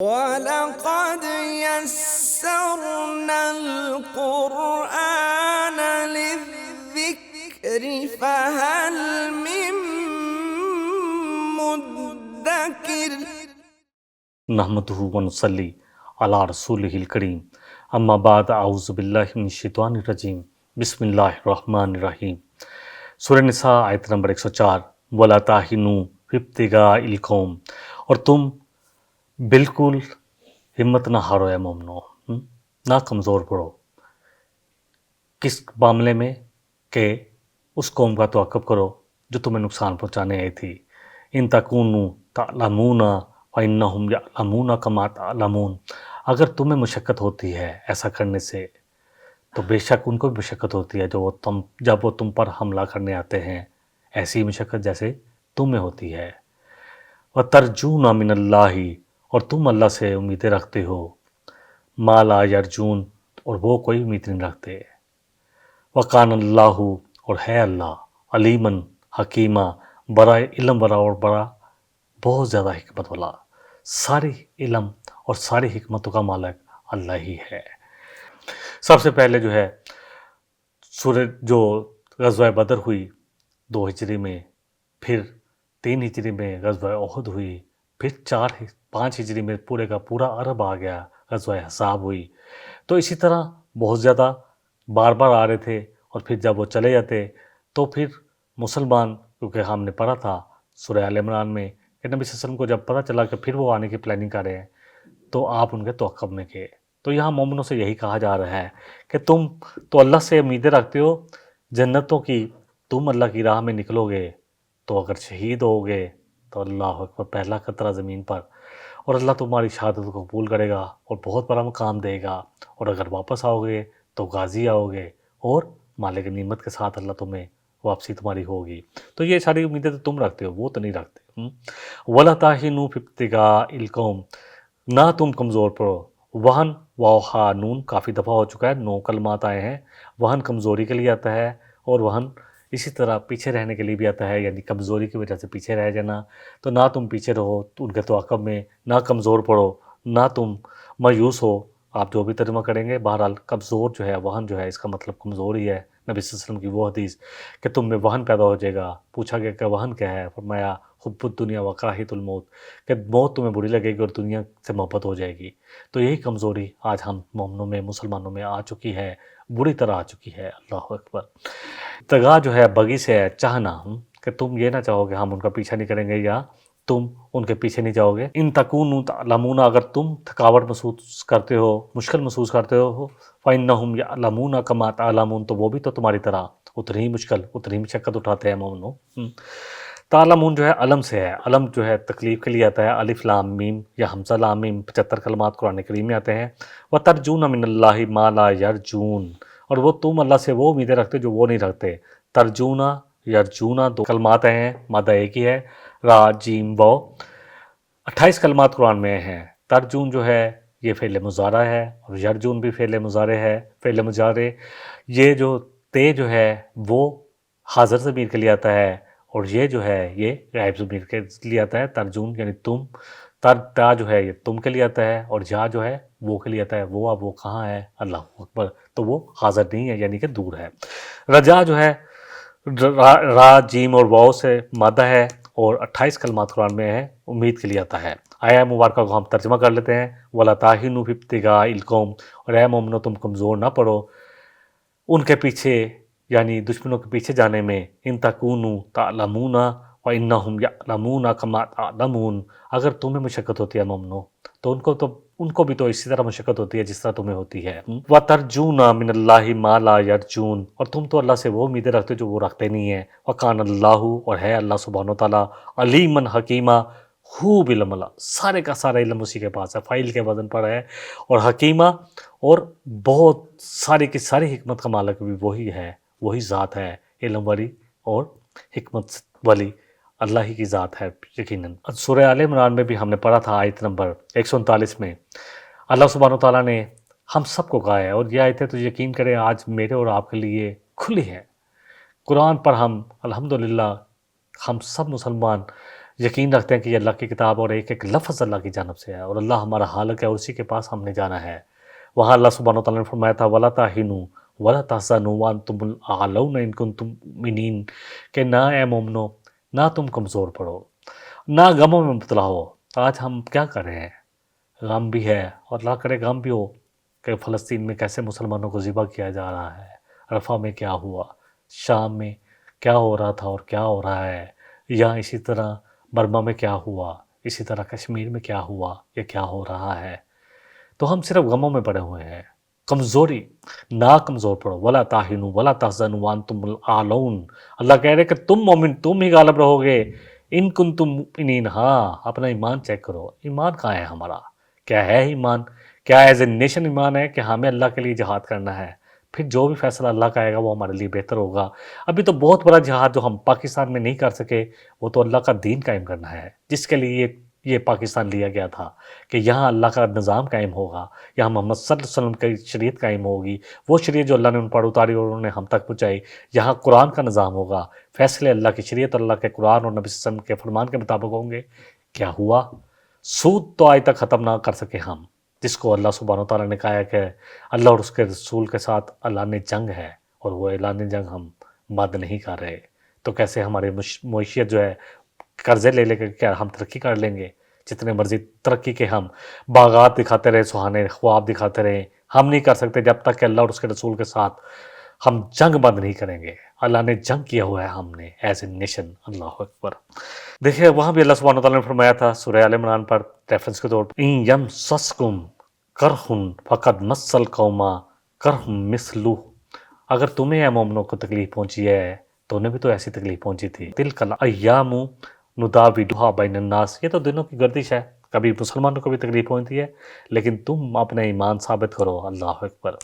وَلَقَدْ يَسَّرْنَا الْقُرْآنَ لِلذِّكْرِ فَهَلْ مِن مُّدَّكِرٍ۔ نحمدہ ونصلی علی رسولہ الکریم، اما بعد، اعوذ باللہ من الشیطان الرجیم، بسم اللہ الرحمن الرحیم۔ سورہ نساء آیت نمبر 104۔ وَلَا تَهِنُوا فِي ابْتِغَاءِ الْقَوْمِ، اور تم بالکل ہمت نہ ہارو اے مومنو، نہ کمزور پڑو۔ کس معاملے میں؟ کہ اس قوم کا توقف کرو جو تمہیں نقصان پہنچانے آئی تھی۔ ان تکونوا تعلمون فإنهم يعلمون كما تعلمون، اگر تمہیں مشقت ہوتی ہے ایسا کرنے سے تو بے شک ان کو بھی مشقت ہوتی ہے جب وہ تم پر حملہ کرنے آتے ہیں، ایسی مشقت جیسے تمہیں ہوتی ہے۔ وَتَرْجُونَ مِنَ اللَّهِ، اور تم اللہ سے امیدیں رکھتے ہو، مَا لَا يَرْجُونَ، اور وہ کوئی امید نہیں رکھتے۔ وَقَانَ اللَّهُ، اور ہے اللہ، علیمًا حکیمہ، بڑا علم والا اور بڑا بہت زیادہ حکمت والا۔ ساری علم اور ساری حکمتوں کا مالک اللہ ہی ہے۔ سب سے پہلے جو ہے جو غزوہ بدر ہوئی 2 ہجری میں، پھر 3 ہجری میں غزوہ احد ہوئی، پھر 5 ہجری میں پورے کا پورا عرب آ گیا، غزوہ احزاب ہوئی۔ تو اسی طرح بہت زیادہ بار بار آ رہے تھے، اور پھر جب وہ چلے جاتے تو پھر مسلمان، کیونکہ ہم نے پڑھا تھا سورہ آل عمران میں کہ نبی صلی اللہ علیہ وسلم کو جب پتہ چلا کہ پھر وہ آنے کی پلاننگ کر رہے ہیں تو آپ ان کے توقف میں گئے۔ تو یہاں مومنوں سے یہی کہا جا رہا ہے کہ تم تو اللہ سے امیدیں رکھتے ہو جنتوں کی، تم اللہ کی راہ میں نکلو گے تو اگر شہید ہو گے تو اللہ اکبر، پہلا خطرہ زمین پر، اور اللہ تمہاری شہادت کو قبول کرے گا اور بہت بڑا مقام دے گا، اور اگر واپس آؤ گے تو غازی آؤ گے اور مالک نعمت کے ساتھ اللہ تمہیں واپسی تمہاری ہوگی۔ تو یہ ساری امیدیں تو تم رکھتے ہو، وہ تو نہیں رکھتے۔ وَلَا تَهِنُوا فِي ابْتِغَاءِ الْقَوْمِ، نہ تم کمزور پڑو۔ وہن واؤ نون کافی دفعہ ہو چکا ہے، 9 کلمات آئے ہیں۔ وہن کمزوری کے لیے آتا ہے، اور وہن اسی طرح پیچھے رہنے کے لیے بھی آتا ہے، یعنی کمزوری کی وجہ سے پیچھے رہ جانا۔ تو نہ تم پیچھے رہو ان کے توقف میں، نہ کمزور پڑو، نہ تم مایوس ہو۔ آپ جو بھی ترجمہ کریں گے، بہرحال کمزور جو ہے، وہن جو ہے، اس کا مطلب کمزور ہی ہے۔ نبی صلی اللہ علیہ وسلم کی وہ حدیث کہ تم میں وہن پیدا ہو جائے گا، پوچھا گیا کہ وہن کیا ہے؟ فرمایا حب الدنیا و کراہیت الموت، کہ موت تمہیں بری لگے گی اور دنیا سے محبت ہو جائے گی۔ تو یہی کمزوری آج ہم مومنوں میں، مسلمانوں میں آ چکی ہے، بری طرح آ چکی ہے۔ اللہ اکبر۔ ابتغاء جو ہے بغی سے ہے، چاہنا، کہ تم یہ نہ چاہو کہ ہم ان کا پیچھا نہیں کریں گے یا تم ان کے پیچھے نہیں جاؤ گے۔ ان تکونوا تعلمون، اگر تم تھکاوٹ محسوس کرتے ہو، مشکل محسوس کرتے ہو، فإنہم یعلمون کما تعلمون، تو وہ بھی تو تمہاری طرح اتنی ہی مشکل، اتنی ہی مشقت اٹھاتے ہیں مومنو۔ تعلمون جو ہے علم سے ہے، علم جو ہے تکلیف کے لیے آتا ہے، الف لام میم یا حمزہ لام میم، 75 کلمات قرآن کریم میں آتے ہیں۔ وَتَرْجُونَ مِنَ اللَّهِ مَا لَا يَرْجُونَ، اور وہ تم اللہ سے وہ امیدیں رکھتے جو وہ نہیں رکھتے۔ ترجونا، یرجونا 2 کلمات ہیں، مادہ ایک ہی ہے، را جیم واو، 28 کلمات قرآن میں ہیں۔ ترجون جو ہے یہ فعل مضارع ہے، اور یرجون بھی فعل مضارع ہے، فعل مضارع۔ یہ جو تے جو ہے وہ حاضر ضمیر کے لیے آتا ہے، اور یہ جو ہے یہ غائب ضمیر کے لیے آتا ہے۔ ترجون یعنی تم، تا جو ہے یہ تم کے لیے آتا ہے، اور جا جو ہے وہ کے لیے آتا ہے۔ وہ اب وہ کہاں ہے؟ اللہ اکبر، تو وہ حاضر نہیں ہے، یعنی کہ دور ہے۔ رجا جو ہے را جیم اور واؤ سے مادہ ہے، اور 28 کلمات قرآن میں ہے، امید کے لیے آتا ہے۔ آیا مبارکہ کو ہم ترجمہ کر لیتے ہیں۔ وَلَا تَهِنُوا فِي ابْتِغَاءِ الْقَوْمِ، اور اے مومنو تم کمزور نہ پڑو ان کے پیچھے، یعنی دشمنوں کے پیچھے جانے میں۔ ان تکونوا تعلمون وَإِنَّهُمْ يَعْلَمُونَ كَمَا تَعْلَمُونَ، اگر تمہیں مشقت ہوتی ہے مومنو تو ان کو بھی تو اسی طرح مشقت ہوتی ہے جس طرح تمہیں ہوتی ہے۔ وَتَرْجُونَ مِنَ اللَّهِ مَا لَا يَرْجُونَ، اور تم تو اللہ سے وہ امیدیں رکھتے جو وہ رکھتے نہیں ہیں۔ وَقَانَ اللَّهُ، اور ہے اللہ سبحانہ وتعالیٰ، علیمًا حکیمہ، خوب علم والا، سارے کا سارا علم اسی کے پاس ہے، فائل کے وزن پر ہے، اور حکیمہ، اور بہت ساری کی ساری حکمت کا مالک بھی وہی ہے، وہی ذات ہے علم والی اور حکمت والی، اللہ ہی کی ذات ہے یقیناً۔ سورہ آل عمران میں بھی ہم نے پڑھا تھا آیت نمبر 139 میں، اللہ سبحانہ وتعالیٰ نے ہم سب کو کہا ہے، اور یہ آیتیں تو یقین کریں آج میرے اور آپ کے لیے کھلی ہیں۔ قرآن پر ہم الحمدللہ ہم سب مسلمان یقین رکھتے ہیں کہ یہ اللہ کی کتاب اور ایک ایک لفظ اللہ کی جانب سے ہے اور اللہ ہمارا خالق ہے اور اسی کے پاس ہم نے جانا ہے۔ وہاں اللہ سبحانہ وتعالیٰ نے فرمایا تھا وَلَا تَهِنُوا وَلَا تَحْزَنُوا وَأَنْتُمُ الْأَعْلَوْنَ إِن كُنتُم مُؤْمِنِينَ، کہ نہ اے مومنو، نہ تم کمزور پڑو، نہ غموں میں مبتلا ہو۔ آج ہم کیا کر رہے ہیں؟ غم بھی ہے اور اللہ کرے غم بھی ہو کہ فلسطین میں کیسے مسلمانوں کو ذبح کیا جا رہا ہے، رفح میں کیا ہوا، شام میں کیا ہو رہا تھا اور کیا ہو رہا ہے، یا اسی طرح برما میں کیا ہوا، اسی طرح کشمیر میں کیا ہوا یا کیا ہو رہا ہے۔ تو ہم صرف غموں میں پڑے ہوئے ہیں۔ کمزوری، نہ کمزور پڑو، ولا تاہنوا ولا تحزنوا وانتم الاعلون، اللہ کہہ رہے کہ تم مومن، تم ہی غالب رہو گے، ان کنتم مؤمنین۔ ہاں، اپنا ایمان چیک کرو، ایمان کہاں ہے ہمارا؟ کیا ہے ایمان؟ کیا ایز اے نیشن ایمان ہے کہ ہمیں اللہ کے لیے جہاد کرنا ہے؟ پھر جو بھی فیصلہ اللہ کا آئے گا وہ ہمارے لیے بہتر ہوگا۔ ابھی تو بہت بڑا جہاد جو ہم پاکستان میں نہیں کر سکے وہ تو اللہ کا دین قائم کرنا ہے، جس کے لیے یہ پاکستان لیا گیا تھا کہ یہاں اللہ کا نظام قائم ہوگا، یہاں محمد صلی اللہ علیہ وسلم کی شریعت قائم ہوگی، وہ شریعت جو اللہ نے ان پر اتاری اور انہوں نے ہم تک پہنچائی۔ یہاں قرآن کا نظام ہوگا، فیصلے اللہ کی شریعت اور اللہ کے قرآن اور نبی صلی اللہ علیہ وسلم کے فرمان کے مطابق ہوں گے۔ کیا ہوا؟ سود تو آج تک ختم نہ کر سکے ہم، جس کو اللہ سبحانہ وتعالیٰ نے کہا ہے کہ اللہ اور اس کے رسول کے ساتھ اعلان جنگ ہے اور وہ اعلان جنگ ہم بند نہیں کر رہے، تو کیسے ہماری معیشت جو ہے قرضے لے کے کیا ہم ترقی کر لیں گے؟ جتنے مرضی ترقی کے ہم باغات دکھاتے رہے، سہانے خواب دکھاتے رہے، ہم نہیں کر سکتے جب تک کہ اللہ اور اس کے رسول کے ساتھ ہم جنگ بند نہیں کریں گے۔ اللہ نے جنگ کیا ہوا ہے ہم نے ایز اے نیشن۔ اللہ اکبر۔ دیکھیں وہاں بھی اللہ سبحانہ وتعالیٰ نے فرمایا تھا سورہ آل عمران پر ریفرنس کے طور پر ان یمسسکم کرہ فقد مس القوم کرہ مثلہ، اگر تمہیں اے مومنوں کو تکلیف پہنچی ہے تو انہیں بھی تو ایسی تکلیف پہنچی تھی۔ تلک الایام نداولها بین الناس، یہ تو دنوں کی گردش ہے، کبھی مسلمانوں کو بھی تکلیف پہنچتی ہے، لیکن تم اپنا ایمان ثابت کرو۔ اللہ اکبر۔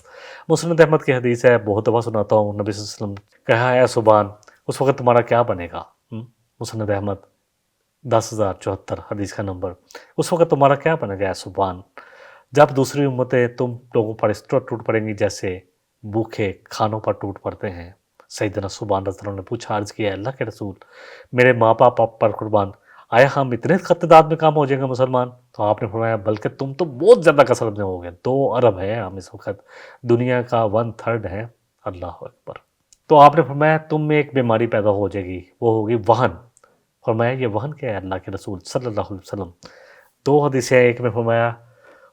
مسند احمد کی حدیث ہے، بہت دفعہ سناتا ہوں، نبی صلی اللہ علیہ وسلم کہا ہے سبحان، اس وقت تمہارا کیا بنے گا؟ مسند احمد 10,074 حدیث کا نمبر، اس وقت تمہارا کیا بنے گا؟ سبحان، جب دوسری امتیں تم لوگوں پر اس طرح ٹوٹ پڑیں گی جیسے بھوکے کھانوں پر ٹوٹ پڑتے ہیں۔ سیدنا سبحان رضی اللہ عنہ نے پوچھا، عرض کیا اللہ کے رسول، میرے ماں باپ پر قربان، آیا ہم اتنے تعداد میں کام ہو جائیں گے مسلمان؟ تو آپ نے فرمایا بلکہ تم تو بہت زیادہ کثرت میں ہو گئے، 2 ارب ہے ہم اس وقت، دنیا کا 1/3 ہے۔ اللہ اکبر۔ تو آپ نے فرمایا تم میں ایک بیماری پیدا ہو جائے گی، وہ ہوگی وہن۔ فرمایا یہ وہن کیا ہے اللہ کے رسول صلی اللہ علیہ وسلم؟ 2 حدیثیں، ایک میں فرمایا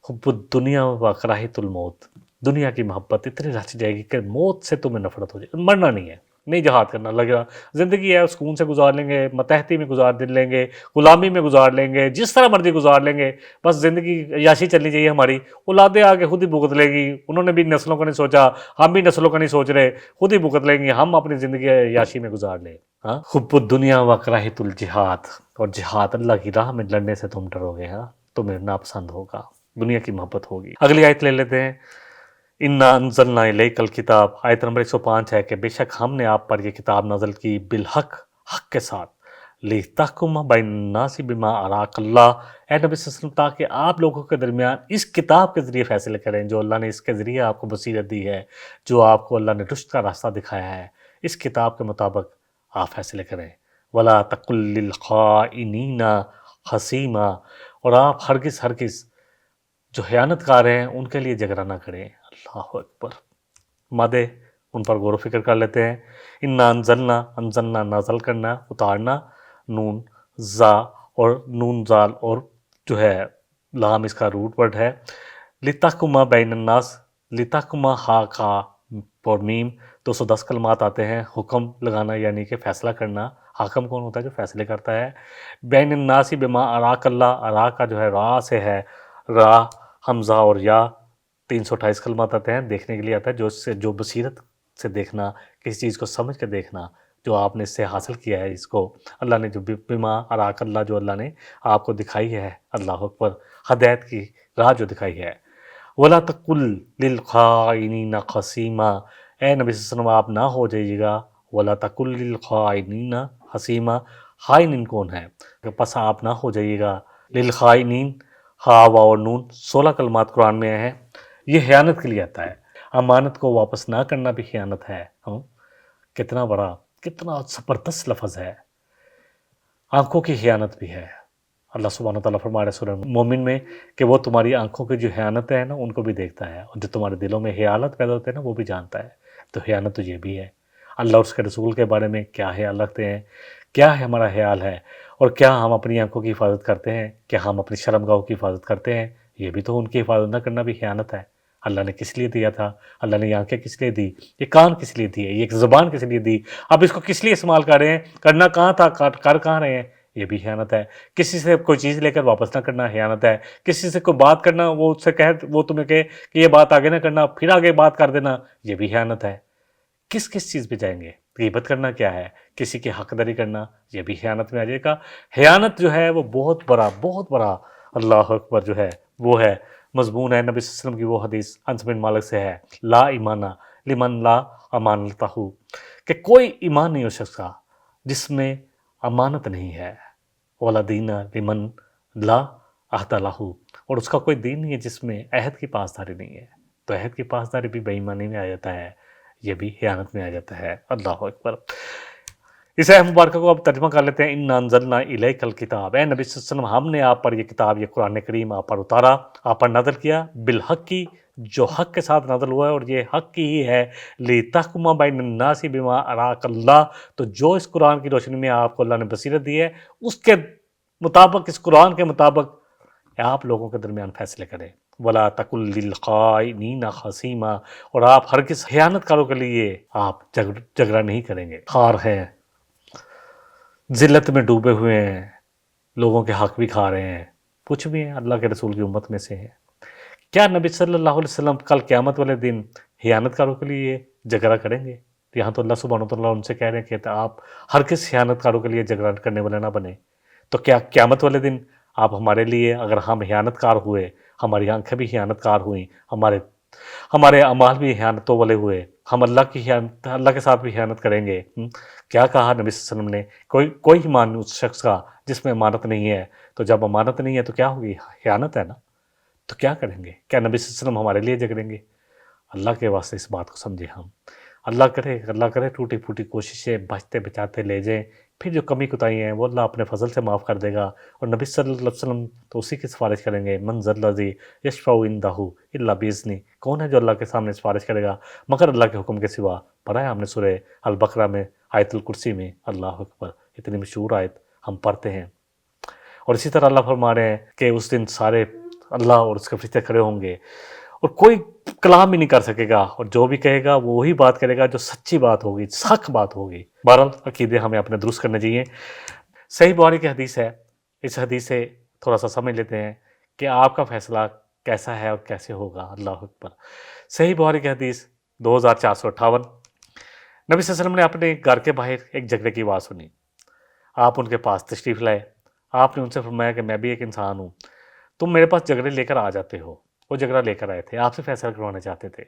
حب الدنیا و کراہیت الموت، دنیا کی محبت اتنی رچ جائے گی کہ موت سے تمہیں نفرت ہو جائے گی، مرنا نہیں ہے، نہیں جہاد کرنا، لگا زندگی ہے سکون سے گزار لیں گے، متحدی میں گزار لیں گے، غلامی میں گزار لیں گے، جس طرح مرضی گزار لیں گے، بس زندگی عیاشی چلنی چاہیے ہماری۔ اولادیں آ کے خود ہی بھگت لے گی، انہوں نے بھی نسلوں کا نہیں سوچا، ہم بھی نسلوں کا نہیں سوچ رہے، خود ہی بھگت لیں گے، ہم اپنی زندگی عیاشی میں گزار لیں۔ ہاں، حب الدنیا و کراہیت الجہاد، اور جہاد اللہ کی راہ میں لڑنے سے تم ڈرو گے، ہاں تمہیں ناپسند ہوگا، دنیا کی محبت ہوگی۔ اگلی آیت لے لیتے ہیں، انا انزلنا الیک الکتاب، آیت نمبر 105 ہے کہ بے شک ہم نے آپ پر یہ کتاب نازل کی بالحق، حق کے ساتھ، لتحکم بین الناس بما اراک اللہ، اے نبی صلی اللہ علیہ وسلم تاکہ آپ لوگوں کے درمیان اس کتاب کے ذریعے فیصلے کریں، جو اللہ نے اس کے ذریعے آپ کو بصیرت دی ہے، جو آپ کو اللہ نے رشد کا راستہ دکھایا ہے، اس کتاب کے مطابق آپ فیصلے کریں۔ ولا تقل للخائنین خصیما، اور آپ ہرگز جو خیانت کار ہیں ان کے لیے جھگڑا نہ کریں۔ اللہ اکبر۔ مادے ان پر غور و فکر کر لیتے ہیں۔ انا انزلنا نازل کرنا، اتارنا، نون زا اور نون زال اور جو ہے لام اس کا روٹ ورڈ ہے۔ لتحکم بین الناس، لتحکم ہا کا اور میم 210 کلمات آتے ہیں۔ حکم لگانا یعنی کہ فیصلہ کرنا، حاکم کون ہوتا ہے جو فیصلے کرتا ہے۔ بین الناس بما اراک اللہ، ارا کا جو ہے را سے ہے، را حمزہ اور یا 328 کلمات آتے ہیں، دیکھنے کے لیے آتا ہے، جو بصیرت سے دیکھنا، کسی چیز کو سمجھ کے دیکھنا، جو آپ نے اس سے حاصل کیا ہے، اس کو اللہ نے جو بما اراک اللہ جو اللہ نے آپ کو دکھائی ہے، اللہ اکبر، ہدایت کی راہ جو دکھائی ہے۔ ولا تقل للخائنین خصیما، اے نبی صلی اللہ علیہ وسلم آپ نہ ہو جائیے گا ولا تقل للخائنین خصیما، خائنین کون ہے؟ پس آپ نہ ہو جائیے گا للخائنین، ہا وا اور نون 16 کلمات قرآن میں ہیں، یہ خیانت کے لیے آتا ہے۔ امانت کو واپس نہ کرنا بھی خیانت ہے۔ کتنا بڑا، کتنا زبردست لفظ ہے۔ آنکھوں کی خیانت بھی ہے۔ اللہ سبحانہ وتعالیٰ فرما رہے ہیں سورہ مومن میں کہ وہ تمہاری آنکھوں کی جو خیانتیں ہیں نا ان کو بھی دیکھتا ہے، اور جو تمہارے دلوں میں خیالات پیدا ہوتے ہیں نا وہ بھی جانتا ہے۔ تو خیانت تو یہ بھی ہے۔ اللہ اور اس کے رسول کے بارے میں کیا خیال رکھتے ہیں، کیا ہے ہمارا خیال ہے، اور کیا ہم اپنی آنکھوں کی حفاظت کرتے ہیں، کیا ہم اپنی شرمگاہوں کی حفاظت کرتے ہیں؟ یہ بھی تو ان کی حفاظت نہ کرنا بھی خیانت ہے۔ اللہ نے کس لیے دیا تھا؟ اللہ نے یہ آنکھیں کس لیے دی؟ یہ کان کس لیے دیے؟ یہ زبان کس لیے دی؟ اب اس کو کس لیے استعمال کر رہے ہیں؟ کرنا کہاں تھا، کر کہاں رہے ہیں؟ یہ بھی خیانت ہے۔ کسی سے کوئی چیز لے کر واپس نہ کرنا خیانت ہے۔ کسی سے کوئی بات کرنا، وہ اس سے وہ تمہیں کہے کہ یہ بات آگے نہ کرنا، پھر آگے بات کر دینا، یہ بھی خیانت ہے۔ کس چیز پہ جائیں گے؟ غیبت کرنا کیا ہے؟ کسی کی حق داری کرنا، یہ بھی خیانت میں آ جائے گا۔ خیانت جو ہے وہ بہت بڑا اللہ اکبر جو ہے وہ ہے مضمون ہے۔ نبی صلی اللہ علیہ وسلم کی وہ حدیث انس بن مالک سے ہے، لا ایمانہ لمن لا امانتہ، کہ کوئی ایمان نہیں ہو سکتا جس میں امانت نہیں ہے، ولا دین لمن لا عہد لہ، اور اس کا کوئی دین نہیں ہے جس میں عہد کی پاسداری نہیں ہے۔ تو عہد کی پاسداری بھی بے ایمانی میں آ جاتا ہے، یہ بھی خیانت میں آ جاتا ہے۔ اللہ اکبر۔ اس آیت مبارکہ کو اب ترجمہ کر لیتے ہیں۔ اِنَّا أَنزَلْنَا إِلَيْكَ الْكِتَابَ، اے نبی صلی اللہ علیہ وسلم ہم نے آپ پر یہ کتاب، یہ قرآن کریم آپ پر اتارا، آپ پر نازل کیا، بالحق کی، جو حق کے ساتھ نازل ہوا ہے، اور یہ حق کی ہی ہے، لِتَحْكُمَ بَيْنَ النَّاسِ بِمَا أَرَاكَ اللَّهُ، تو جو اس قرآن کی روشنی میں آپ کو اللہ نے بصیرت دی ہے اس کے مطابق، اس قرآن کے مطابق آپ لوگوں کے درمیان فیصلے کریں۔ وَلَا تَكُن لِّلْخَائِنِينَ خَصِيمًا، اور آپ ہرگز خیانت کاروں کے لیے آپ جھگڑا نہیں کریں گے۔ خار ہیں، ذلت میں ڈوبے ہوئے ہیں، لوگوں کے حق بھی کھا رہے ہیں، کچھ بھی ہیں، اللہ کے رسول کی امت میں سے ہیں۔ کیا نبی صلی اللہ علیہ وسلم کل قیامت والے دن خیانت کاروں کے لیے جھگڑا کریں گے؟ یہاں تو اللہ سبحانہ وتعالیٰ ان سے کہہ رہے ہیں کہ آپ ہرگز خیانت کاروں کے لیے جھگڑا کرنے والے نہ بنے۔ تو کیا قیامت والے دن آپ ہمارے لیے، اگر ہم خیانت کار ہوئے، ہماری آنکھیں بھی خیانت کار ہوئیں، ہمارے اعمال بھی خیانتوں والے ہوئے، ہم اللہ کے ساتھ بھی خیانت کریں گے؟ کیا کہا نبی صلی اللہ علیہ وسلم نے؟ کوئی ایمان اس شخص کا جس میں امانت نہیں ہے۔ تو جب امانت نہیں ہے تو کیا ہوگی؟ خیانت ہے نا۔ تو کیا کریں گے؟ کیا نبی صلی اللہ علیہ وسلم ہمارے لیے جھگڑیں گے؟ اللہ کے واسطے اس بات کو سمجھے ہم۔ اللہ کرے ٹوٹی پھوٹی کوششیں بچتے بچاتے لے جائیں، پھر جو کمی کوتاہی ہیں وہ اللہ اپنے فضل سے معاف کر دے گا، اور نبی صلی اللہ علیہ وسلم تو اسی کی سفارش کریں گے۔ من ذا الذی یشفع عندہ الا باذنہ، کون ہے جو اللہ کے سامنے سفارش کرے گا مگر اللہ کے حکم کے سوا؟ پڑھا ہے ہم نے سورہ البقرہ میں، آیت الکرسی میں۔ اللہ اکبر، اتنی مشہور آیت ہم پڑھتے ہیں۔ اور اسی طرح اللہ فرما رہے ہیں کہ اس دن سارے اللہ اور اس کے فرشتے کھڑے ہوں گے، اور کوئی کلام ہی نہیں کر سکے گا، اور جو بھی کہے گا وہ وہی بات کرے گا جو سچی بات ہوگی، حق بات ہوگی۔ بہرحال عقیدے ہمیں اپنے درست کرنے چاہیے۔ صحیح بخاری کی حدیث ہے، اس حدیث سے تھوڑا سا سمجھ لیتے ہیں کہ آپ کا فیصلہ کیسا ہے اور کیسے ہوگا۔ اللہ اکبر۔ صحیح بخاری کی حدیث 2458، نبی صلی اللہ علیہ وسلم نے اپنے گھر کے باہر ایک جھگڑے کی آواز سنی، آپ ان کے پاس تشریف لائے، آپ نے ان سے فرمایا کہ میں بھی ایک انسان ہوں، تم میرے پاس جھگڑے لے کر آ جاتے ہو۔ وہ جھگڑا لے کر آئے تھے، آپ سے فیصلہ کروانا چاہتے تھے۔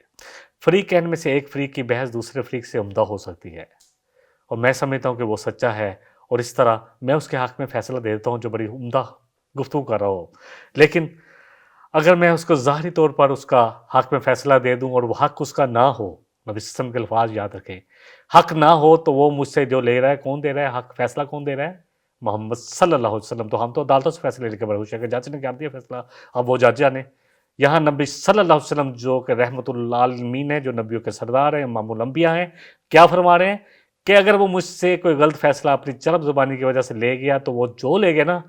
فریقین میں سے ایک فریق کی بحث دوسرے فریق سے عمدہ ہو سکتی ہے، اور میں سمجھتا ہوں کہ وہ سچا ہے، اور اس طرح میں اس کے حق میں فیصلہ دے دیتا ہوں جو بڑی عمدہ گفتگو کر رہا ہو۔ لیکن اگر میں اس کو ظاہری طور پر اس کا حق میں فیصلہ دے دوں اور وہ حق اس کا نہ ہو، نبی صلی اللہ علیہ وسلم کے الفاظ یاد رکھیں، حق نہ ہو، تو وہ مجھ سے جو لے رہا ہے، کون دے رہا ہے حق؟ فیصلہ کون دے رہا ہے؟ محمد صلی اللہ علیہ وسلم۔ تو ہم تو عدالتوں سے فیصلے لے کے بڑے خوش ہیں کہ جج نے کیا دیا فیصلہ، اب وہ جج جانے۔ یہاں نبی صلی اللہ علیہ وسلم جو کہ رحمت اللہ عالمین ہے، جو نبیوں کے سردار ہیں، امام الانبیاء ہیں، کیا فرما رہے ہیں کہ اگر وہ مجھ سے کوئی غلط فیصلہ اپنی چرب زبانی کی وجہ سے لے گیا، تو وہ جو لے گیا نا،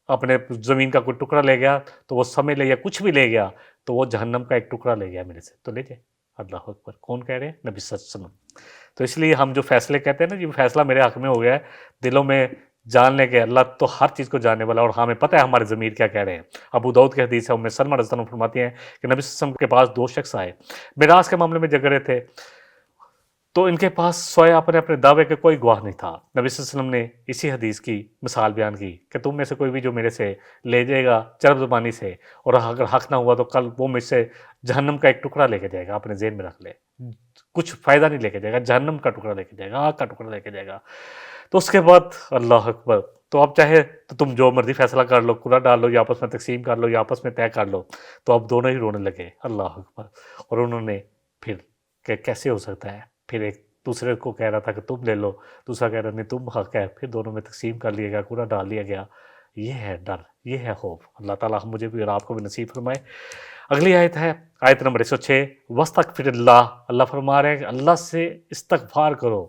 اپنے زمین کا کوئی ٹکڑا لے گیا تو وہ سمجھ لے، یا کچھ بھی لے گیا تو وہ جہنم کا ایک ٹکڑا لے گیا میرے سے، تو لے جائے۔ اللہ اکبر۔ کون کہہ رہے ہیں؟ نبی صلی اللہ علیہ وسلم۔ تو اس لیے ہم جو فیصلے کہتے ہیں نا، یہ فیصلہ میرے حق میں ہو گیا ہے، دلوں میں جان لیں کہ اللہ تو ہر چیز کو جاننے والا، اور ہمیں پتہ ہے ہمارے ضمیر کیا کہہ رہے ہیں۔ ابو داؤد کی حدیث ہے، ام سلمہ رضی اللہ عنہا فرماتی ہیں کہ نبی صلی اللہ علیہ وسلم کے پاس دو شخص آئے، میراث کے معاملے میں جھگڑ رہے تھے، تو ان کے پاس سوائے اپنے دعوے کے کوئی گواہ نہیں تھا۔ نبی صلی اللہ علیہ وسلم نے اسی حدیث کی مثال بیان کی کہ تم میں سے کوئی بھی جو میرے سے لے جائے گا چرب زبانی سے، اور اگر حق نہ ہوا تو کل وہ مجھ سے جہنم کا ایک ٹکڑا لے کے جائے گا، اپنے ذہن میں رکھ لے، کچھ فائدہ نہیں لے کے جائے گا، جہنم کا ٹکڑا لے کے جائے گا، آگ کا ٹکڑا لے کے جائے گا۔ تو اس کے بعد اللہ اکبر، تو اب چاہے تو تم جو مرضی فیصلہ کر لو، قرعہ ڈال لو، یا آپس میں تقسیم کر لو، یا آپس میں طے کر لو۔ تو اب دونوں ہی رونے لگے۔ اللہ اکبر۔ اور انہوں نے پھر کہ کیسے ہو سکتا ہے، پھر ایک دوسرے کو کہہ رہا تھا کہ تم لے لو، دوسرا کہہ رہا نہیں تم حق ہے، پھر دونوں میں تقسیم کر لیا گیا، کوڑا ڈال لیا گیا۔ یہ ہے ڈر، یہ ہے خوف۔ اللہ تعالیٰ مجھے بھی اور آپ کو بھی نصیب فرمائے۔ اگلی آیت ہے آیت نمبر 106، وَاسْتَغْفِرِ اللَّهِ، اللہ فرما رہے ہیں کہ اللہ سے استغفار کرو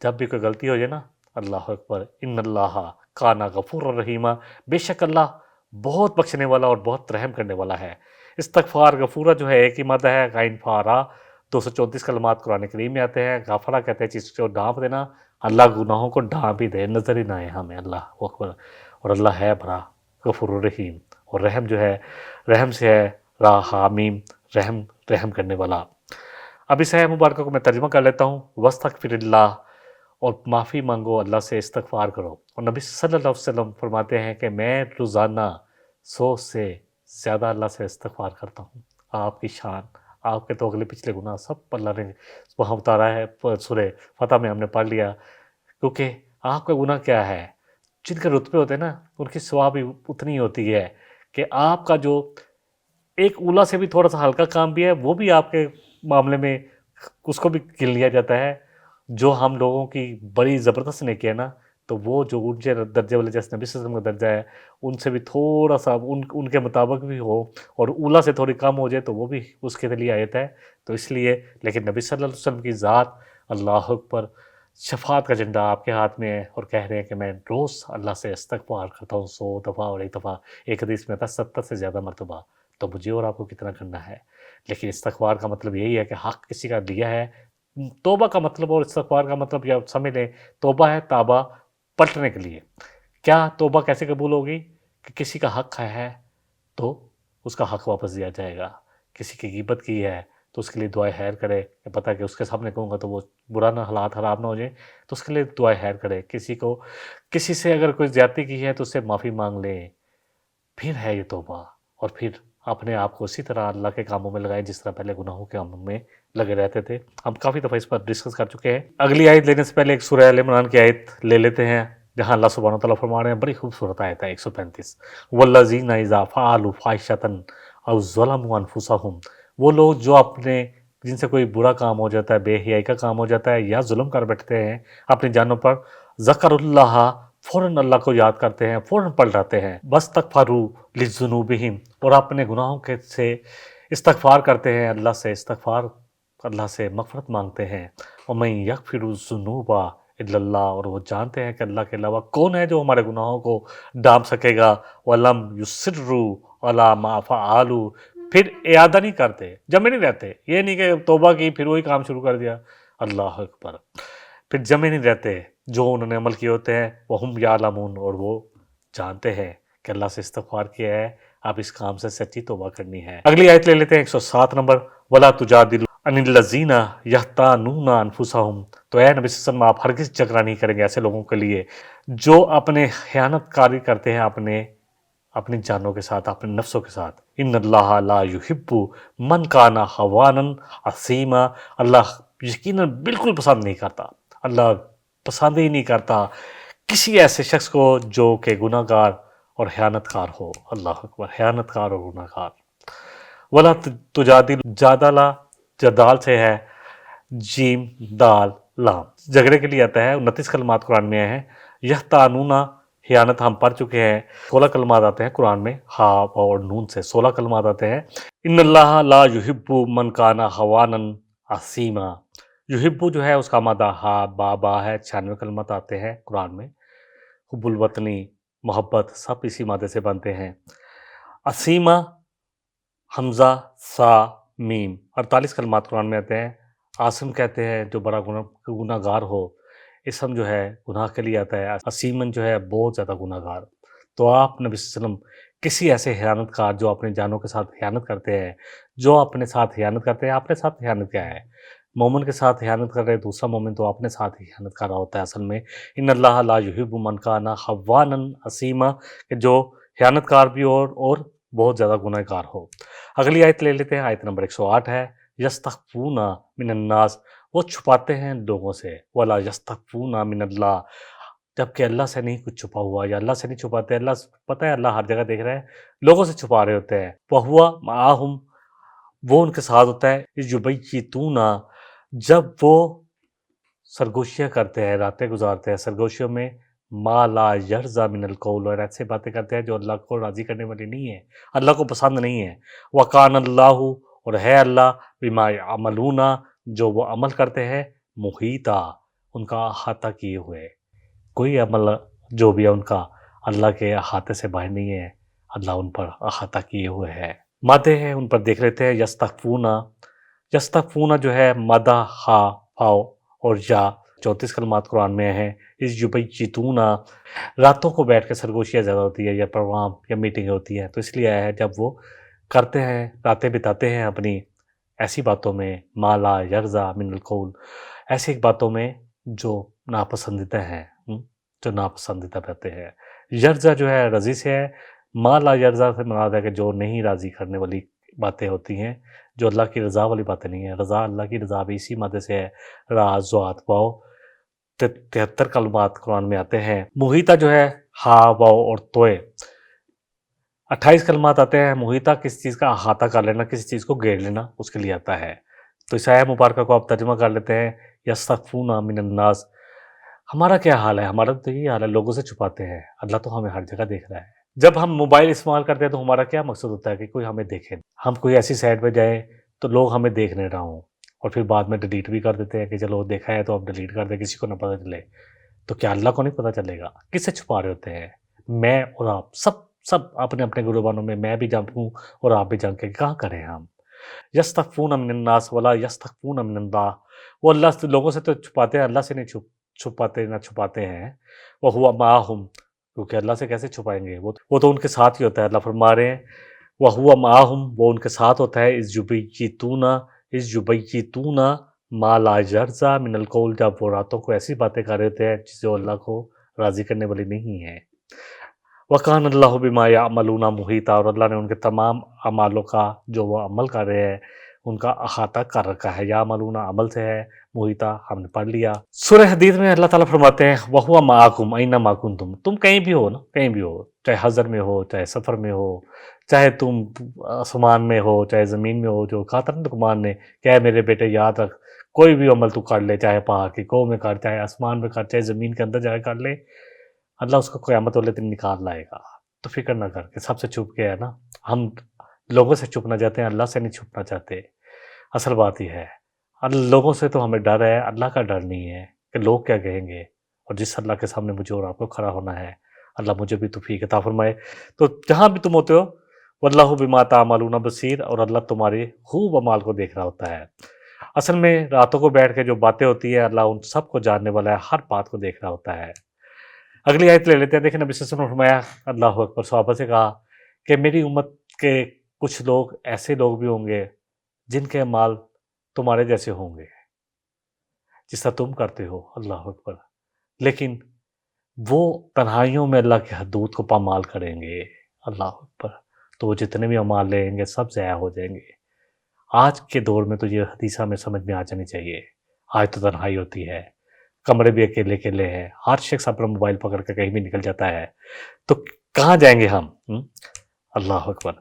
جب بھی کوئی غلطی ہو جائے نا۔ اللہ اکبر، ان اللہ کان غفور الرحیمہ، بے شک اللہ بہت بخشنے والا اور بہت رحم کرنے والا ہے۔ استغفار غفورہ جو ہے ایک ہی مادہ ہے، غین فارا 234 کلمات قرآن کریم میں آتے ہیں۔ غافرہ کہتے ہیں چیز کو ڈھانپ دینا، اللہ گناہوں کو ڈھانپ ہی دے، نظر ہی نہ آئے ہمیں، اللہ اکبر۔ اور اللہ ہے بڑا غفور الرحیم، اور رحم جو ہے رحم سے ہے را حامیم، رحم کرنے والا۔ اب اس آیت مبارکہ کو میں ترجمہ کر لیتا ہوں۔ وَاسْتَغْفِرِ اللَّهِ، اور معافی مانگو، اللہ سے استغفار کرو۔ اور نبی صلی اللہ علیہ وسلم فرماتے ہیں کہ میں روزانہ 100 سے زیادہ اللہ سے استغفار کرتا ہوں۔ آپ کی شان، آپ کے تو اگلے پچھلے گناہ سب اللہ نے وہاں اتارا ہے، سورہ فتح میں ہم نے پڑھ لیا۔ کیونکہ آپ کا گناہ کیا ہے، جن کے رتبے ہوتے ہیں نا ان کی ثواب بھی اتنی ہوتی ہے کہ آپ کا جو ایک اولا سے بھی تھوڑا سا ہلکا کام بھی ہے وہ بھی آپ کے معاملے میں اس کو بھی گن لیا جاتا ہے۔ جو ہم لوگوں کی بڑی زبردست نیکی ہے نا، تو وہ جو اونچے درجے والے جیسے نبی صلی اللہ علیہ وسلم کا درجہ ہے ان سے بھی تھوڑا سا ان کے مطابق بھی ہو اور اولا سے تھوڑی کم ہو جائے تو وہ بھی اس کے لیے آیت ہے۔ تو اس لیے لیکن نبی صلی اللہ علیہ وسلم کی ذات، اللہ اکبر، شفاعت کا جھنڈا آپ کے ہاتھ میں ہے اور کہہ رہے ہیں کہ میں روز اللہ سے استغفار کرتا ہوں 100 دفعہ، اور ایک دفعہ ایک حدیث میں آتا ہے 70 سے زیادہ مرتبہ۔ تو مجھے اور آپ کو کتنا کرنا ہے؟ لیکن استغفار کا مطلب یہی ہے کہ حق کسی کا دیا ہے۔ توبہ کا مطلب اور استغفار کا مطلب یا سمجھ لیں، توبہ ہے توبہ پلٹنے کے لیے۔ کیا توبہ کیسے قبول ہوگی؟ کہ کسی کا حق ہے تو اس کا حق واپس دیا جائے گا۔ کسی کی غیبت کی ہے تو اس کے لیے دعائے خیر کرے، کہ پتہ کہ اس کے سامنے کہوں گا تو وہ برا نہ حالات خراب نہ ہو جائیں، تو اس کے لیے دعائے خیر کرے۔ کسی سے اگر کوئی زیادتی کی ہے تو اس سے معافی مانگ لے، پھر ہے یہ توبہ۔ اور پھر اپنے آپ کو اسی طرح اللہ کے کاموں میں لگائے جس طرح پہلے گناہوں کے کاموں میں لگے رہتے تھے۔ ہم کافی دفعہ اس پر ڈسکس کر چکے ہیں۔ اگلی آیت لینے سے پہلے ایک سورہ آل عمران کی آیت لے لیتے ہیں جہاں اللہ سبحانہ وتعالیٰ فرما رہے ہیں، بڑی خوبصورت آیت ہے 135، والذین اذا فعلوا فاحشۃ او ظلموا انفسہم، وہ لوگ جو جن سے کوئی برا کام ہو جاتا ہے، بے حیائی کا کام ہو جاتا ہے یا ظلم کر بیٹھتے ہیں اپنی جانوں پر، ذکر اللہ، فوراً اللہ کو یاد کرتے ہیں، فوراً پلٹاتے ہیں، واستغفروا لذنوبہم، اور اپنے گناہوں سے استغفار کرتے ہیں، اللہ سے مغفرت مانگتے ہیں، وَمَن يَغْفِرُ الذُّنُوبَ إِلَّا اللَّهُ، اور وہ جانتے ہیں کہ اللہ کے علاوہ کون ہے جو ہمارے گناہوں کو ڈانپ سکے گا، وَلَمْ يُصِرُّوا عَلَىٰ مَا فَعَلُوا، پھر اعادہ نہیں کرتے، جمع نہیں رہتے۔ یہ نہیں کہ توبہ کی پھر وہی کام شروع کر دیا، اللہ اکبر، پھر جمع نہیں رہتے جو انہوں نے عمل کیے ہوتے ہیں، وَهُمْ يَعْلَمُونَ، اور وہ جانتے ہیں کہ اللہ سے استغفار کیا ہے، آپ اس کام سے سچی توبہ کرنی ہے۔ اگلی آیت لے لیتے ہیں 107 نمبر، وَلَا تُجَادِلُوا عَنِ الَّذِينَ يَخْتَانُونَ أَنفُسَهُمْ، تو اے نبی صلی اللہ علیہ وسلم آپ ہرگز جھگڑا نہیں کریں گے ایسے لوگوں کے لیے جو اپنے خیانت کاری کرتے ہیں اپنی جانوں کے ساتھ، اپنے نفسوں کے ساتھ۔ ان اللہ لا یحب من کان خوانا عصیما، اللہ یقیناً بالکل پسند نہیں کرتا، اللہ پسند ہی نہیں کرتا کسی ایسے شخص کو جو کہ گناہ گار اور خیانت کار ہو۔ اللہ اکبر، خیانت کار اور گناہ گار۔ ولا تجادل، جادلہ جدال سے ہے، جیم دال لام، جھگڑے کے لیے آتا ہے۔ 29 کلمات قرآن میں ہیں۔ یختانون، خیانت ہم پڑھ چکے ہیں، 16 کلمات آتے ہیں قرآن میں، ہا اور نون سے 16 کلمات آتے ہیں۔ ان اللہ لا یحب من کان خوانا عصیما، یحب جو ہے اس کا مادہ ہا با ہے، 96 کلمات آتے ہیں قرآن میں۔ حب الوطنی، محبت، سب اسی مادے سے بنتے ہیں۔ عصیما، حمزہ سا میم، 48 کلمات قرآن میں آتے ہیں۔ عاصم کہتے ہیں جو بڑا گناہ گار ہو، اسم جو ہے گناہ کے لیے آتا ہے، عصیمن جو ہے بہت زیادہ گناہ گار۔ تو آپ نبی صلی اللہ علیہ وسلم کسی ایسے خیانت کار جو اپنے جانوں کے ساتھ خیانت کرتے ہیں، جو اپنے ساتھ خیانت کرتے ہیں، اپنے ساتھ خیانت کیا ہے؟ مومن کے ساتھ خیانت کر رہے دوسرا مومن تو اپنے ساتھ ہی خیانت کر رہا ہوتا ہے اصل میں۔ ان اللہ لا یحب من کان خوانا عصیما، کہ جو خیانت کار بھی ہو اور بہت زیادہ گناہ گار ہو۔ اگلی آیت لے لیتے ہیں، آیت نمبر 108 ہے۔ یستخفون من الناس، وہ چھپاتے ہیں لوگوں سے، ولا یستخفون من اللہ، جبکہ اللہ سے نہیں کچھ چھپا ہوا، یا اللہ سے نہیں چھپاتے، اللہ پتہ ہے اللہ ہر جگہ دیکھ رہا ہے، لوگوں سے چھپا رہے ہوتے ہیں۔ وَهُوَ مَعَهُمْ، وہ ان کے ساتھ ہوتا ہے، یُبَيِّتُونَ، جب وہ سرگوشیاں کرتے ہیں، راتیں گزارتے ہیں سرگوشیوں میں، ما لا یرضا من القول، اور ایسے باتیں کرتے ہیں جو اللہ کو راضی کرنے والی نہیں ہے، اللہ کو پسند نہیں ہے۔ وکان اللہ، اور ہے اللہ، بما یعملون، جو وہ عمل کرتے ہیں، محیطا، ان کا احاطہ کیے ہوئے۔ کوئی عمل جو بھی ہے ان کا اللہ کے احاطے سے باہر نہیں ہے، اللہ ان پر احاطہ کیے ہوئے ہے۔ مادے ہیں ان پر دیکھ لیتے ہیں۔ یستخفون، یستخفون جو ہے مادہ ہا پاؤ اور یا 34 کلمات قرآن میں ہیں۔ اس یبیتون، راتوں کو بیٹھ کے سرگوشیاں زیادہ ہوتی ہے یا پروگرام یا میٹنگ ہوتی ہے تو اس لیے آیا ہے جب وہ کرتے ہیں، راتیں بتاتے ہیں اپنی ایسی باتوں میں، ما لا یرضا من القول، ایسی باتوں میں جو ناپسندیدہ ہیں، جو ناپسندیدہ رہتے ہیں۔ یرضا جو ہے رضی سے ہے، ما لا یرضا سے مراد ہے کہ جو نہیں راضی کرنے والی باتیں ہوتی ہیں، جو اللہ کی رضا والی باتیں نہیں ہیں۔ رضا، اللہ کی رضا بھی اسی مادے سے ہے، را ضاد واو، 73 کلمات قرآن میں آتے ہیں۔ محیطہ جو ہے ہا واو اور توئے، 28 کلمات آتے ہیں۔ محیطہ کسی چیز کا احاطہ کر لینا، کسی چیز کو گھیر لینا، اس کے لیے آتا ہے۔ تو اس آیہ مبارکہ کو آپ ترجمہ کر لیتے ہیں، یستخفون من الناس، ہمارا کیا حال ہے؟ ہمارا تو یہی حال ہے، لوگوں سے چھپاتے ہیں، اللہ تو ہمیں ہر جگہ دیکھ رہا ہے۔ جب ہم موبائل استعمال کرتے ہیں تو ہمارا کیا مقصد ہوتا ہے کہ کوئی ہمیں دیکھے، ہم کوئی ایسی سائٹ پہ جائیں تو لوگ ہمیں دیکھ نہیں رہا ہوں، اور پھر بعد میں ڈیلیٹ بھی کر دیتے ہیں کہ چلو دیکھا ہے تو اب ڈیلیٹ کر دیں، کسی کو نہ پتہ چلے۔ تو کیا اللہ کو نہیں پتہ چلے گا؟ کس سے چھپا رہے ہوتے ہیں؟ میں اور آپ سب اپنے اپنے گروبانوں میں، میں بھی جانوں اور آپ بھی جان کے کہاں کریں ہم؟ یستخفون من الناس ولا یستخفون من اللہ، وہ اللہ سے، لوگوں سے تو چھپاتے ہیں، اللہ سے نہیں چھپاتے نہ چھپاتے ہیں۔ وہو معہم، کیونکہ اللہ سے کیسے چھپائیں گے، وہ تو ان کے ساتھ ہی ہوتا ہے۔ اللہ فرما رہے ہیں وہو معہم، وہ ان کے ساتھ ہوتا ہے، اذ یبیتون ما لا یرضا من القول، جب وہ راتوں کو ایسی باتیں کر رہے ہوتے ہیں جو اللہ کو راضی کرنے والی نہیں ہیں۔ وَقَانَ اللَّهُ بِمَا يَعْمَلُونَ مُحِيطًا، اور اللہ نے ان کے تمام اعمالوں کا جو وہ عمل کر رہے ہیں ان کا احاطہ کر رکھا ہے۔ یعملون عمل سے ہے، محیطہ ہم نے پڑھ لیا۔ سورہ حدید میں اللہ تعالیٰ فرماتے ہیں وَهُوَ مَعَكُمْ أَيْنَمَا كُنتُمْ، تم کہیں بھی ہو نا، کہیں بھی ہو، چاہے حضر میں ہو، چاہے سفر میں ہو، چاہے تم آسمان میں ہو، چاہے زمین میں ہو، جو کہا تھا نا لقمان نے کہ اے میرے بیٹے یاد رکھ، کوئی بھی عمل تو کر لے، چاہے پہاڑ کی کوہ میں کر، چاہے آسمان میں کر، چاہے زمین کے اندر جا کے کر لے، اللہ اس کو قیامت والے دن نکال لائے گا۔ تو فکر نہ کر کے سب سے چھپ کے ہے نا، ہم لوگوں سے چھپنا چاہتے ہیں، اللہ سے نہیں چھپنا چاہتے۔ اصل بات یہ ہے، لوگوں سے تو ہمیں ڈر ہے، اللہ کا ڈر نہیں ہے کہ لوگ کیا کہیں گے، اور جس اللہ کے سامنے مجھے اور آپ کو کھڑا ہونا ہے، اللہ مجھے بھی توفیق عطا فرمائے۔ تو جہاں بھی تم ہوتے ہو، واللہ بما تعملون بصیر، اور اللہ تمہارے خوب اعمال کو دیکھ رہا ہوتا ہے۔ اصل میں راتوں کو بیٹھ کے جو باتیں ہوتی ہیں، اللہ ان سب کو جاننے والا ہے، ہر بات کو دیکھ رہا ہوتا ہے۔ اگلی آیت لے لیتے ہیں، دیکھیں نبی صلی اللہ علیہ وسلم نے فرمایا، اللہ اکبر، صحابہ سے کہا کہ میری امت کے کچھ لوگ ایسے لوگ بھی ہوں گے جن کے اعمال تمہارے جیسے ہوں گے، جس طرح تم کرتے ہو، اللہ اکبر، لیکن وہ تنہائیوں میں اللہ کے حدود کو پامال کریں گے، اللہ اکبر، تو وہ جتنے بھی اعمال لیں گے سب ضائع ہو جائیں گے۔ آج کے دور میں تو یہ حدیث ہمیں سمجھ میں آ جانی چاہیے۔ آج تو تنہائی ہوتی ہے، کمرے بھی اکیلے اکیلے ہیں، ہر شخص اپنا موبائل پکڑ کے کہیں بھی نکل جاتا ہے، تو کہاں جائیں گے ہم؟ اللہ اکبر۔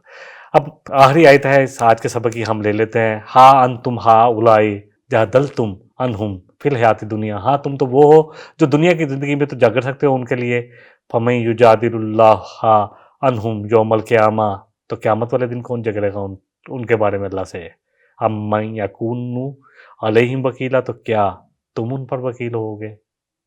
اب آخری آیت ہے اس آج کے سبق کی، ہم لے لیتے ہیں۔ ہا انتم ہا اولائی جادلتم عنہم فی الحیات دنیا، ہاں تم تو وہ ہو جو دنیا کی زندگی میں تو جھگڑ سکتے ہو ان کے لیے، فمن یجادل اللہ عنہم یوم القیامہ، تو قیامت والے دن کون جھگڑے گا ان کے بارے میں اللہ سے؟ امن یکون علیہم وکیلا، تو کیا تم ان پر وکیل ہوگے؟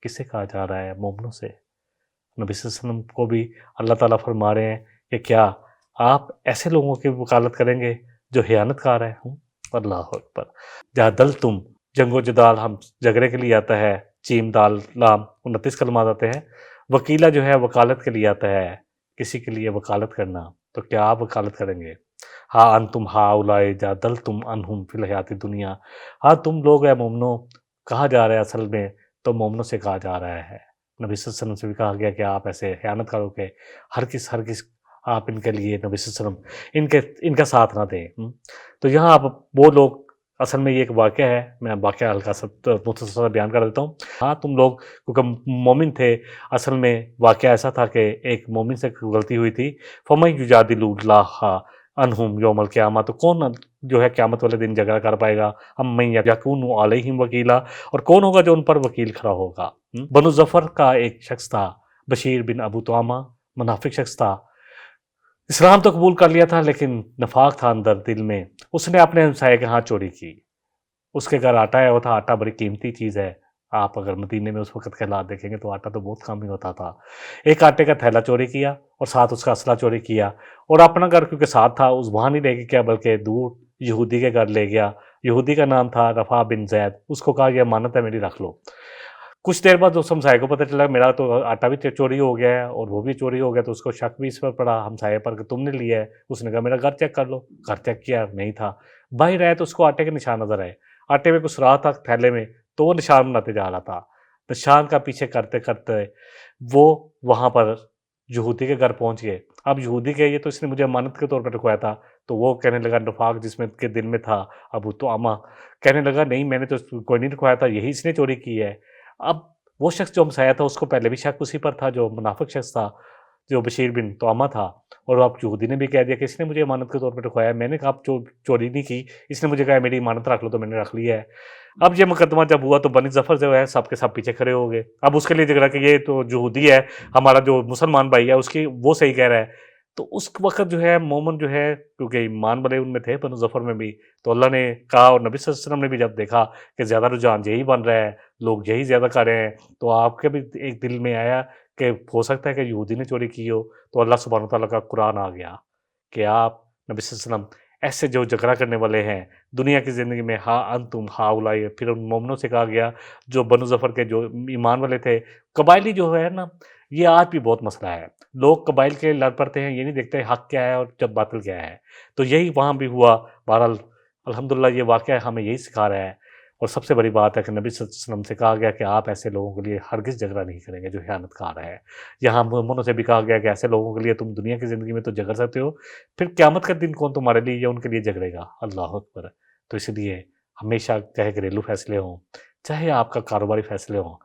کس سے کہا جا رہا ہے؟ مومنوں سے۔ نبی صلی اللہ علیہ وسلم کو بھی اللہ تعالیٰ فرما رہے ہیں کہ کیا آپ ایسے لوگوں کی وکالت کریں گے جو خیانت کار ہیں؟ اللہ اکبر۔ جادلتم، جنگ و جدال، ہم جھگڑے کے لیے آتا ہے، چیم دال لام، 29 کلمات آتے ہیں۔ وکیلہ جو ہے وکالت کے لیے آتا ہے، کسی کے لیے وکالت کرنا، تو کیا آپ وکالت کریں گے؟ ہاں انتم ہا اولائے جادلتم عنہم فی الحیات دنیا، ہاں تم لوگ ہیں مومنوں، کہا جا رہا ہے اصل میں تو مومنوں سے کہا جا رہا ہے۔ نبی صلی اللہ علیہ وسلم سے بھی کہا گیا کہ آپ ایسے خیانت کرو کہ ہرگز آپ ان کے لیے، نبی صلی اللہ علیہ وسلم ان کا ساتھ نہ دیں۔ تو یہاں آپ وہ لوگ، اصل میں یہ ایک واقعہ ہے، میں واقعہ ہلکا سا مختصر سا بیان کر دیتا ہوں۔ ہاں تم لوگ کیونکہ مومن تھے، اصل میں واقعہ ایسا تھا کہ ایک مومن سے غلطی ہوئی تھی، فمن یجادل اللہ عنہم یوم القیامہ، تو کون جو ہے قیامت والے دن جھگڑا کر پائے گا؟ ہم من یکون علیہم وکیلا، اور کون ہوگا جو ان پر وکیل کھڑا ہوگا؟ بنو ظفر کا ایک شخص تھا، بشیر بن ابو طعامہ، منافق شخص تھا، اسلام تو قبول کر لیا تھا لیکن نفاق تھا اندر دل میں۔ اس نے اپنے ہمسائے کے ہاں چوری کی، اس کے گھر آٹا ہے، وہ تھا، آٹا بڑی قیمتی چیز ہے، آپ اگر مدینے میں اس وقت کے حالات دیکھیں گے تو آٹا تو بہت کم ہی ہوتا تھا۔ ایک آٹے کا تھیلا چوری کیا اور ساتھ اس کا اسلحہ چوری کیا، اور اپنا گھر کیونکہ ساتھ تھا اس وہاں نہیں لے کے کیا بلکہ دور یہودی کے گھر لے گیا۔ یہودی کا نام تھا رفع بن زید، اس کو کہا یہ امانت ہے میری، رکھ لو۔ کچھ دیر بعد اس ہمسائے کو پتہ چلا میرا تو آٹا بھی چوری ہو گیا ہے اور وہ بھی چوری ہو گیا، تو اس کو شک بھی اس پر پڑا ہمسائے پر کہ تم نے لیا ہے۔ اس نے کہا میرا گھر چیک کر لو، گھر چیک کیا، نہیں تھا۔ باہر آئے تو اس کو آٹے کے نشان نظر آئے، آٹے میں کچھ رہا تھا تھیلے میں، تو وہ نشان بناتے جا رہا تھا۔ نشان کا پیچھے کرتے کرتے وہ وہاں پر یہودی کے گھر پہنچ گئے۔ اب یہودی کے یہ تو اس نے مجھے امانت کے طور پر رکھوایا تھا، تو وہ کہنے لگا نفاق جس میں کے دل میں تھا ابو طعامہ، کہنے لگا نہیں میں نے تو کوئی نہیں رکھوایا تھا، یہی اس نے چوری کی ہے۔ اب وہ شخص جو ہمسایہ تھا اس کو پہلے بھی شک اسی پر تھا، جو منافق شخص تھا جو بشیر بن طعامہ تھا، اور اب یہودی نے بھی کہہ دیا کہ اس نے مجھے امانت کے طور پر رکھوایا ہے، میں نے کہا چوری نہیں کی، اس نے مجھے کہا میری امانت رکھ لو تو میں نے رکھ لیا ہے۔ اب یہ مقدمہ جب ہوا تو بنی ظفر جو ہے سب کے سب پیچھے کھڑے ہو گئے، اب اس کے لیے جھگڑا کہ یہ تو یہودی ہے، ہمارا جو مسلمان بھائی ہے اس کی وہ صحیح کہہ رہا ہے۔ تو اس وقت جو ہے مومن جو ہے کیونکہ ایمان والے ان میں تھے بنو ظفر میں بھی، تو اللہ نے کہا، اور نبی صلی اللہ علیہ وسلم نے بھی جب دیکھا کہ زیادہ رجحان یہی بن رہا ہے، لوگ یہی زیادہ کر رہے ہیں، تو آپ کے بھی ایک دل میں آیا کہ ہو سکتا ہے کہ یہودی نے چوری کی ہو، تو اللہ سبحانہ وتعالیٰ کا قرآن آ گیا کہ آپ نبی صلی اللہ علیہ وسلم ایسے جو جھگڑا کرنے والے ہیں دنیا کی زندگی میں، ہاں انتم ہاؤلائی، پھر ان مومنوں سے کہا گیا جو بنو ظفر کے جو ایمان والے تھے، قبائلی جو ہے نا، یہ آج بھی بہت مسئلہ ہے، لوگ قبائل کے لڑ پڑتے ہیں، یہ نہیں دیکھتے حق کیا ہے اور جب باطل کیا ہے، تو یہی وہاں بھی ہوا۔ بہرحال الحمدللہ یہ واقعہ ہمیں یہی سکھا رہا ہے، اور سب سے بڑی بات ہے کہ نبی صلی اللہ علیہ وسلم سے کہا گیا کہ آپ ایسے لوگوں کے لیے ہرگز جھگڑا نہیں کریں گے جو خیانت کار ہے۔ یہاں مومنوں سے بھی کہا گیا کہ ایسے لوگوں کے لیے تم دنیا کی زندگی میں تو جھگڑ سکتے ہو، پھر قیامت کا دن کون تمہارے لیے یا ان کے لیے جھگڑے گا؟ اللہ اکبر۔ تو اس لیے ہمیشہ چاہے گھریلو فیصلے ہوں، چاہے آپ کا کاروباری فیصلے ہوں،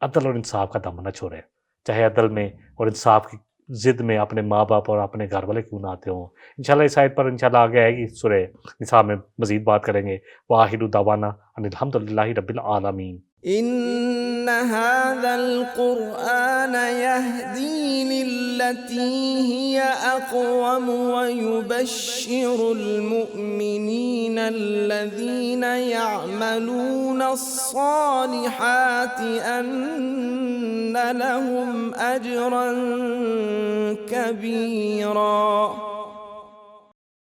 عدل اور انصاف کا دامن نہ چھوڑیں، چاہے عدل میں اور انصاف کی ضد میں اپنے ماں باپ اور اپنے گھر والے کیوں نہ آتے ہوں۔ انشاءاللہ اس آیت پر انشاءاللہ آگے آئے گی سورہ نساء میں مزید بات کریں گے۔ وآخر دعوانا ان الحمد للہ رب العالمین۔ إن هذا القرآن يهدي للتي هي أقوم ويبشر المؤمنين الذين يعملون الصالحات أن لهم أجرا كبيرا